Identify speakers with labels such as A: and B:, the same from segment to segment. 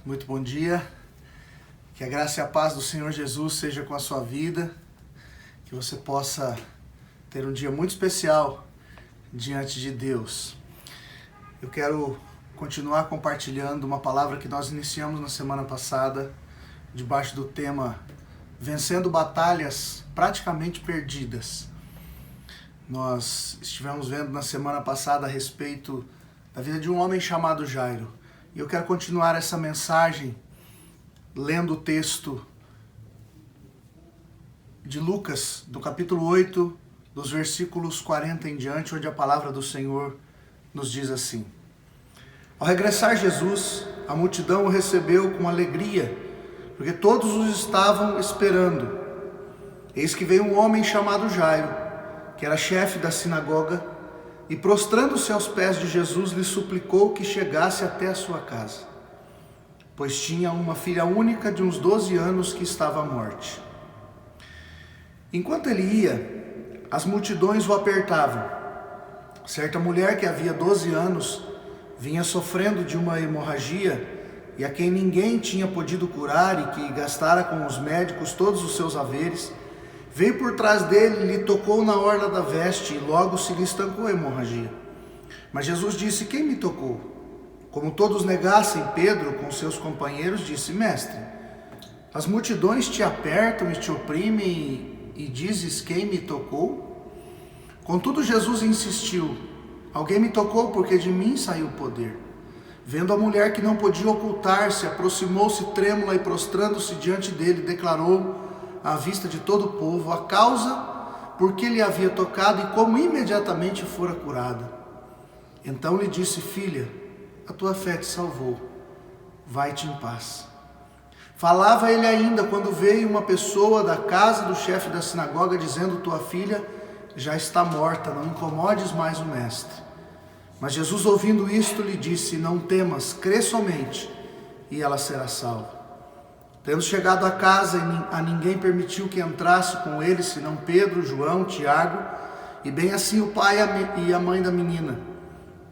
A: Muito bom dia. Que a graça e a paz do Senhor Jesus seja com a sua vida. Que você possa ter um dia muito especial diante de Deus. Eu quero continuar compartilhando uma palavra que nós iniciamos na semana passada, debaixo do tema Vencendo Batalhas Praticamente Perdidas. Nós estivemos vendo na semana passada a respeito da vida de um homem chamado Jairo. E eu quero continuar essa mensagem lendo o texto de Lucas, do capítulo 8, dos versículos 40 em diante, onde a palavra do Senhor nos diz assim: Ao regressar Jesus, a multidão o recebeu com alegria, porque todos os estavam esperando. Eis que veio um homem chamado Jairo, que era chefe da sinagoga, e prostrando-se aos pés de Jesus, lhe suplicou que chegasse até a sua casa, pois tinha uma filha única de uns 12 anos que estava à morte. Enquanto ele ia, as multidões o apertavam. Certa mulher que havia 12 anos vinha sofrendo de uma hemorragia e a quem ninguém tinha podido curar e que gastara com os médicos todos os seus haveres, veio por trás dele, lhe tocou na orla da veste e logo se lhe estancou a hemorragia. Mas Jesus disse: Quem me tocou? Como todos negassem, Pedro, com seus companheiros, disse: Mestre, as multidões te apertam e te oprimem e dizes: Quem me tocou? Contudo, Jesus insistiu: Alguém me tocou porque de mim saiu o poder. Vendo a mulher que não podia ocultar-se, aproximou-se trêmula e prostrando-se diante dele, declarou à vista de todo o povo a causa por que lhe havia tocado e como imediatamente fora curada. Então lhe disse: Filha, a tua fé te salvou, vai-te em paz. Falava ele ainda quando veio uma pessoa da casa do chefe da sinagoga dizendo: Tua filha já está morta, não incomodes mais o mestre. Mas Jesus, ouvindo isto, lhe disse: Não temas, crê somente, e ela será salva. Tendo chegado a casa, a ninguém permitiu que entrasse com ele, senão Pedro, João, Tiago, e bem assim o pai e a mãe da menina.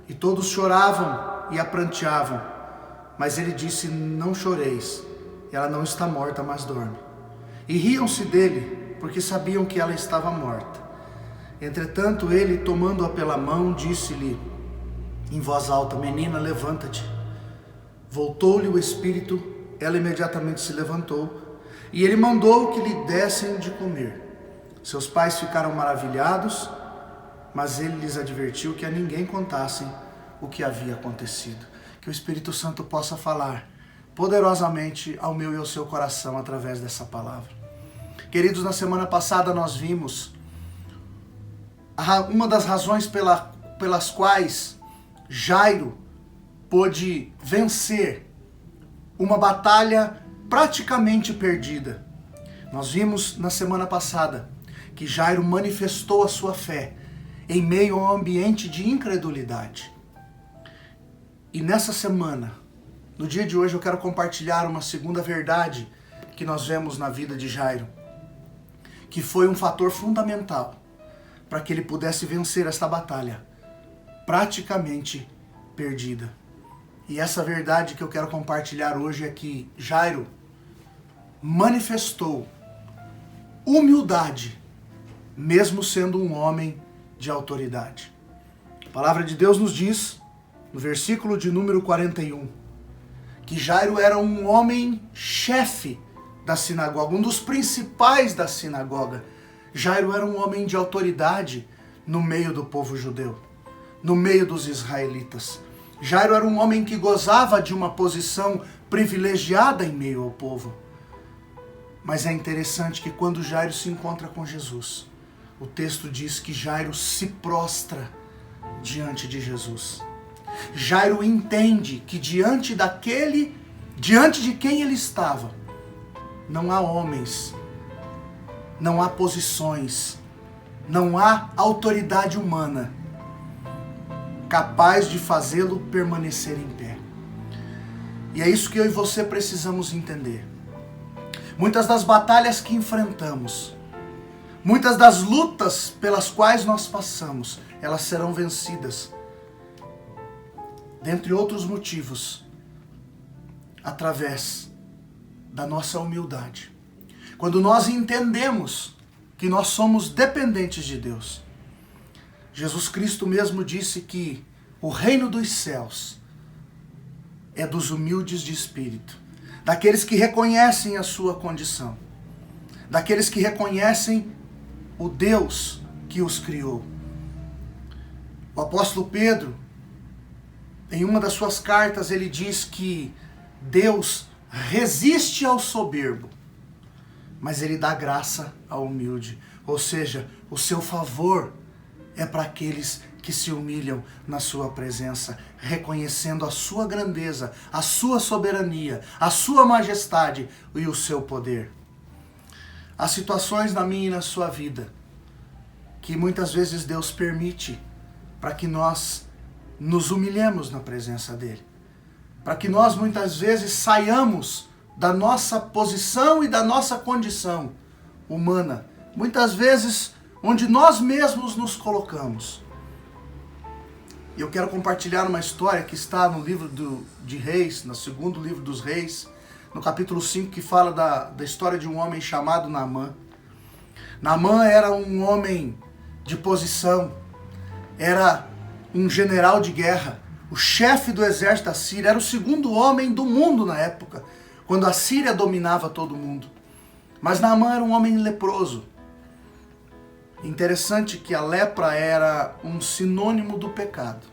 A: E todos choravam e a pranteavam. Mas ele disse: Não choreis, ela não está morta, mas dorme. E riam-se dele, porque sabiam que ela estava morta. Entretanto, ele, tomando-a pela mão, disse-lhe em voz alta: Menina, levanta-te. Voltou-lhe o espírito. Ela imediatamente se levantou, e ele mandou que lhe dessem de comer. Seus pais ficaram maravilhados, mas ele lhes advertiu que a ninguém contassem o que havia acontecido. Que o Espírito Santo possa falar poderosamente ao meu e ao seu coração através dessa palavra. Queridos, na semana passada nós vimos uma das razões pelas quais Jairo pôde vencer uma batalha praticamente perdida. Nós vimos na semana passada que Jairo manifestou a sua fé em meio a um ambiente de incredulidade. E nessa semana, no dia de hoje, eu quero compartilhar uma segunda verdade que nós vemos na vida de Jairo, que foi um fator fundamental para que ele pudesse vencer esta batalha praticamente perdida. E essa verdade que eu quero compartilhar hoje é que Jairo manifestou humildade, mesmo sendo um homem de autoridade. A palavra de Deus nos diz, no versículo de número 41, que Jairo era um homem chefe da sinagoga, um dos principais da sinagoga. Jairo era um homem de autoridade no meio do povo judeu, no meio dos israelitas. Jairo era um homem que gozava de uma posição privilegiada em meio ao povo. Mas é interessante que quando Jairo se encontra com Jesus, o texto diz que Jairo se prostra diante de Jesus. Jairo entende que diante de quem ele estava, não há homens, não há posições, não há autoridade humana capaz de fazê-lo permanecer em pé. E é isso que eu e você precisamos entender. Muitas das batalhas que enfrentamos, muitas das lutas pelas quais nós passamos, elas serão vencidas, dentre outros motivos, através da nossa humildade. Quando nós entendemos que nós somos dependentes de Deus. Jesus Cristo mesmo disse que o reino dos céus é dos humildes de espírito, daqueles que reconhecem a sua condição, daqueles que reconhecem o Deus que os criou. O apóstolo Pedro, em uma das suas cartas, ele diz que Deus resiste ao soberbo, mas ele dá graça ao humilde. Ou seja, o seu favor é para aqueles que se humilham na sua presença, reconhecendo a sua grandeza, a sua soberania, a sua majestade e o seu poder. Há situações na minha e na sua vida que muitas vezes Deus permite para que nós nos humilhemos na presença dele. Para que nós muitas vezes saiamos da nossa posição e da nossa condição humana. Muitas vezes onde nós mesmos nos colocamos. E eu quero compartilhar uma história que está no livro de Reis, no segundo livro dos Reis, no capítulo 5, que fala da história de um homem chamado Naamã. Naamã era um homem de posição, era um general de guerra, o chefe do exército da Síria, era o segundo homem do mundo na época, quando a Síria dominava todo mundo. Mas Naamã era um homem leproso. Interessante que a lepra era um sinônimo do pecado.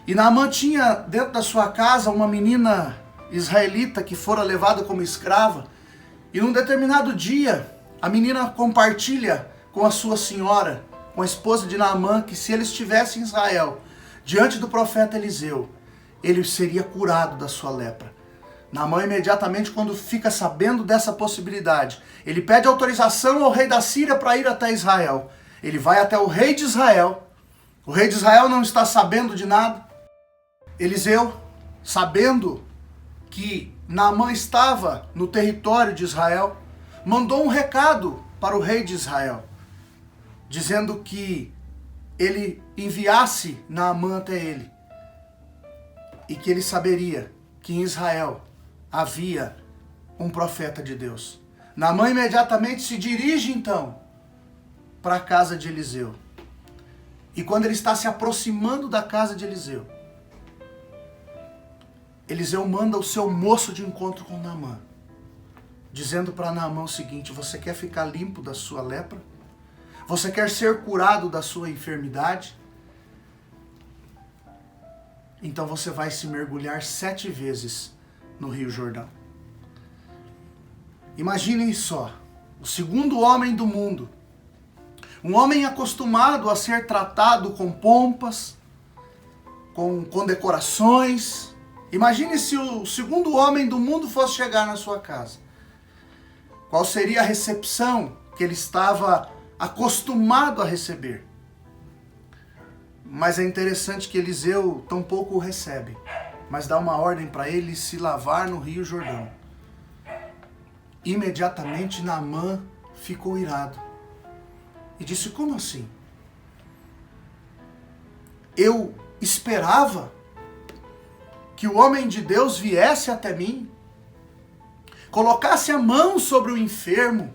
A: E Naamã tinha dentro da sua casa uma menina israelita que fora levada como escrava. E num determinado dia, a menina compartilha com a sua senhora, com a esposa de Naamã, que se ele estivesse em Israel, diante do profeta Eliseu, ele seria curado da sua lepra. Naamã imediatamente, quando fica sabendo dessa possibilidade, ele pede autorização ao rei da Síria para ir até Israel. Ele vai até o rei de Israel. O rei de Israel não está sabendo de nada. Eliseu, sabendo que Naamã estava no território de Israel, mandou um recado para o rei de Israel, dizendo que ele enviasse Naamã até ele e que ele saberia que em Israel havia um profeta de Deus. Naamã imediatamente se dirige então para a casa de Eliseu. E quando ele está se aproximando da casa de Eliseu, Eliseu manda o seu moço de encontro com Naamã, dizendo para Naamã o seguinte: você quer ficar limpo da sua lepra? Você quer ser curado da sua enfermidade? Então você vai se mergulhar 7 vezes no Rio Jordão. Imaginem só, o segundo homem do mundo, um homem acostumado a ser tratado com pompas, com condecorações. Imagine se o segundo homem do mundo fosse chegar na sua casa. Qual seria a recepção que ele estava acostumado a receber? Mas é interessante que Eliseu tampouco o recebe, mas dá uma ordem para ele se lavar no Rio Jordão. Imediatamente Naamã ficou irado e disse: como assim? Eu esperava que o homem de Deus viesse até mim, colocasse a mão sobre o enfermo,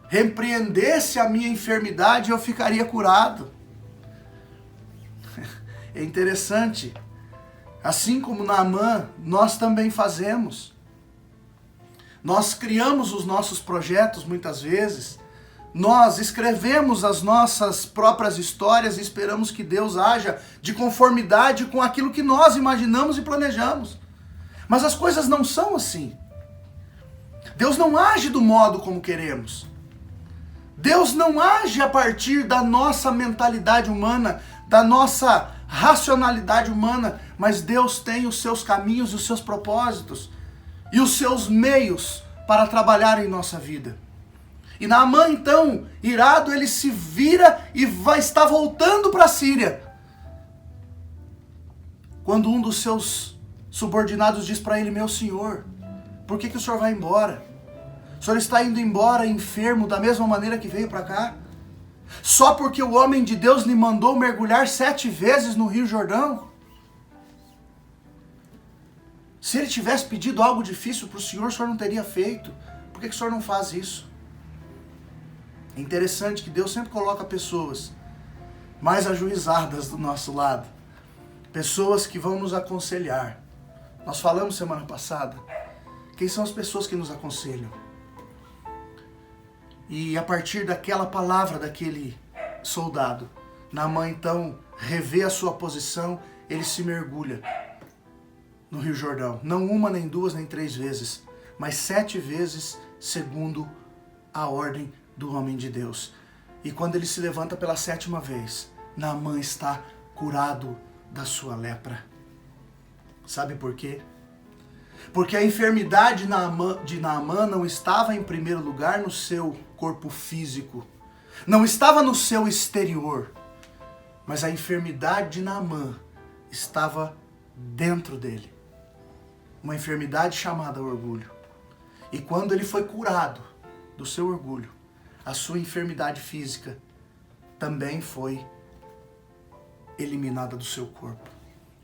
A: repreendesse a minha enfermidade e eu ficaria curado. É interessante, assim como Naamã, nós também fazemos. Nós criamos os nossos projetos muitas vezes, nós escrevemos as nossas próprias histórias e esperamos que Deus haja de conformidade com aquilo que nós imaginamos e planejamos. Mas as coisas não são assim. Deus não age do modo como queremos. Deus não age a partir da nossa mentalidade humana, da nossa racionalidade humana, mas Deus tem os seus caminhos, os seus propósitos e os seus meios para trabalhar em nossa vida. E Naamã, então, irado, ele se vira e está voltando para a Síria, quando um dos seus subordinados diz para ele: meu senhor, por que o senhor vai embora? O senhor está indo embora enfermo da mesma maneira que veio para cá? Só porque o homem de Deus lhe mandou mergulhar 7 vezes no Rio Jordão? Se ele tivesse pedido algo difícil para o senhor não teria feito. Por que o senhor não faz isso? É interessante que Deus sempre coloca pessoas mais ajuizadas do nosso lado. Pessoas que vão nos aconselhar. Nós falamos semana passada. Quem são as pessoas que nos aconselham? E a partir daquela palavra daquele soldado, Naamã então revê a sua posição, ele se mergulha no Rio Jordão. Não uma, nem duas, nem três vezes, mas 7 vezes segundo a ordem do homem de Deus. E quando ele se levanta pela 7ª vez, Naamã está curado da sua lepra. Sabe por quê? Porque a enfermidade de Naamã não estava em primeiro lugar no seu corpo físico, não estava no seu exterior, mas a enfermidade de Naamã estava dentro dele. Uma enfermidade chamada orgulho. E quando ele foi curado do seu orgulho, a sua enfermidade física também foi eliminada do seu corpo.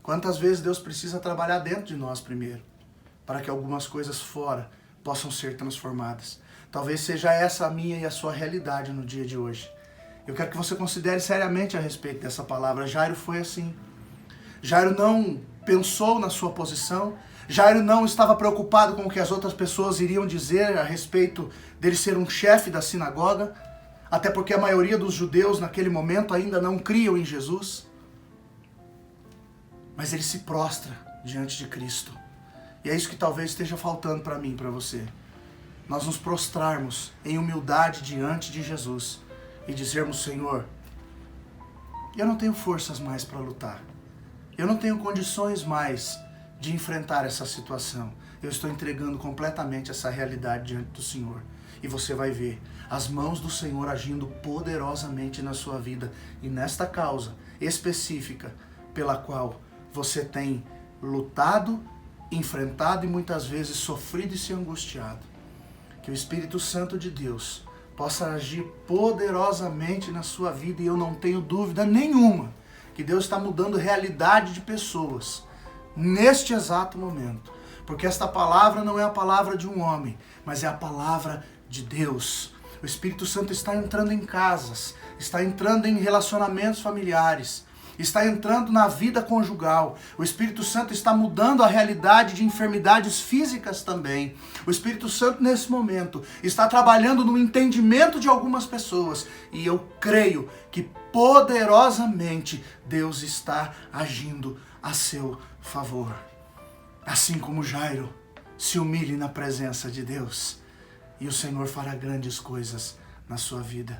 A: Quantas vezes Deus precisa trabalhar dentro de nós primeiro, para que algumas coisas fora possam ser transformadas. Talvez seja essa a minha e a sua realidade no dia de hoje. Eu quero que você considere seriamente a respeito dessa palavra. Jairo foi assim. Jairo não pensou na sua posição. Jairo não estava preocupado com o que as outras pessoas iriam dizer a respeito dele ser um chefe da sinagoga, até porque a maioria dos judeus naquele momento ainda não criam em Jesus. Mas ele se prostra diante de Cristo. E é isso que talvez esteja faltando para mim e para você. Nós nos prostrarmos em humildade diante de Jesus e dizermos: Senhor, eu não tenho forças mais para lutar. Eu não tenho condições mais de enfrentar essa situação. Eu estou entregando completamente essa realidade diante do Senhor. E você vai ver as mãos do Senhor agindo poderosamente na sua vida e nesta causa específica pela qual você tem lutado, enfrentado e muitas vezes sofrido e se angustiado. Que o Espírito Santo de Deus possa agir poderosamente na sua vida, e eu não tenho dúvida nenhuma que Deus está mudando realidade de pessoas neste exato momento, porque esta palavra não é a palavra de um homem, mas é a palavra de Deus. O Espírito Santo está entrando em casas, está entrando em relacionamentos familiares, está entrando na vida conjugal. O Espírito Santo está mudando a realidade de enfermidades físicas também. O Espírito Santo, nesse momento, está trabalhando no entendimento de algumas pessoas. E eu creio que poderosamente Deus está agindo a seu favor. Assim como Jairo se humilhe na presença de Deus, e o Senhor fará grandes coisas na sua vida.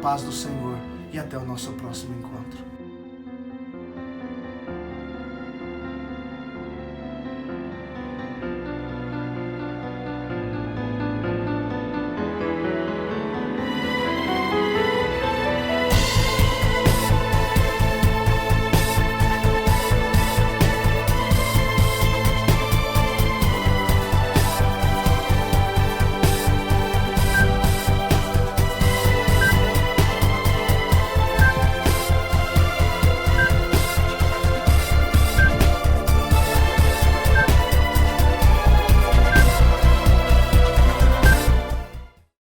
A: paz do Senhor e até o nosso próximo encontro.